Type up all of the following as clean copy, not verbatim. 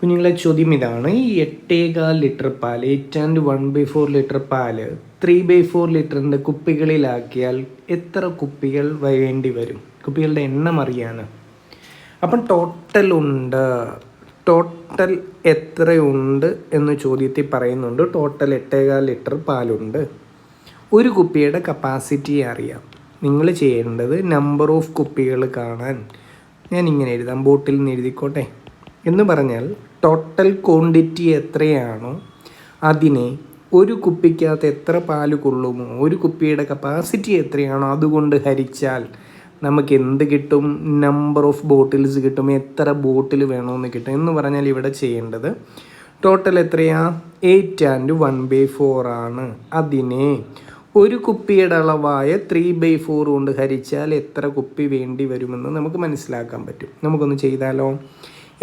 കുഞ്ഞുങ്ങളെ ചോദ്യം ഇതാണ്, ഈ 8.25 ലിറ്റർ പാൽ 8.1/4 ലിറ്റർ പാല് 3/4 ലിറ്ററിൻ്റെ കുപ്പികളിലാക്കിയാൽ എത്ര കുപ്പികൾ വേണ്ടി വരും? കുപ്പികളുടെ എണ്ണം അറിയാണ്. അപ്പം ടോട്ടൽ എത്രയുണ്ട് എന്ന് ചോദ്യത്തിൽ പറയുന്നുണ്ട്. ടോട്ടൽ 8.25 ലിറ്റർ പാലുണ്ട്. ഒരു കുപ്പിയുടെ കപ്പാസിറ്റി അറിയാം. നിങ്ങൾ ചെയ്യേണ്ടത് നമ്പർ ഓഫ് കുപ്പികൾ കാണാൻ ഞാൻ ഇങ്ങനെ എഴുതാം, ബോട്ടിൽ നിന്ന് എഴുതിക്കോട്ടെ. എന്ന് പറഞ്ഞാൽ ടോട്ടൽ ക്വാണ്ടിറ്റി എത്രയാണോ അതിനെ ഒരു കുപ്പിക്കകത്ത് എത്ര പാല് കൊള്ളുമോ, ഒരു കുപ്പിയുടെ കപ്പാസിറ്റി എത്രയാണോ അതുകൊണ്ട് ഹരിച്ചാൽ നമുക്ക് എന്ത് കിട്ടും? നമ്പർ ഓഫ് ബോട്ടിൽസ് കിട്ടും. എത്ര ബോട്ടിൽ വേണമെന്ന് കിട്ടും. എന്ന് പറഞ്ഞാൽ ഇവിടെ ചെയ്യേണ്ടത് ടോട്ടൽ എത്രയാ? 8.1/4 ആണ്. അതിനെ ഒരു കുപ്പിയുടെ അളവായ 3/4 കൊണ്ട് ഹരിച്ചാൽ എത്ര കുപ്പി വേണ്ടി വരുമെന്ന് നമുക്ക് മനസ്സിലാക്കാൻ പറ്റും. നമുക്കൊന്ന് ചെയ്താലോ?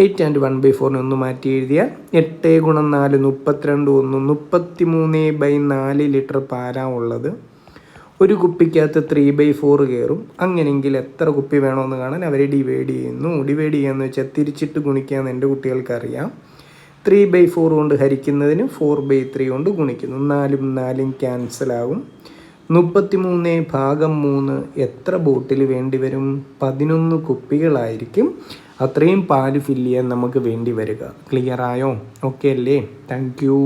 8.1/4 ഒന്ന് മാറ്റി എഴുതിയാൽ 8 × 4 32 33/4 ലിറ്റർ പാലാ ഉള്ളത്. ഒരു കുപ്പിക്കകത്ത് 3/4 കയറും. അങ്ങനെയെങ്കിൽ എത്ര കുപ്പി വേണമെന്ന് കാണാൻ അവരെ ഡിവൈഡ് ചെയ്യാന്ന് വെച്ചാൽ തിരിച്ചിട്ട് ഗുണിക്കാമെന്ന് എൻ്റെ കുട്ടികൾക്കറിയാം. 3/4 കൊണ്ട് ഹരിക്കുന്നതിന് 4/3 കൊണ്ട് ഗുണിക്കുന്നു. 4 4 ക്യാൻസലാകും. 33/3 എത്ര ബോട്ടിൽ വേണ്ടി വരും? 11 കുപ്പികളായിരിക്കും അത്രയും പാല് ഫില്ല് ചെയ്യാൻ നമുക്ക് വേണ്ടി വരിക. ക്ലിയർ ആയോ? ഓക്കെ അല്ലേ? Thank you.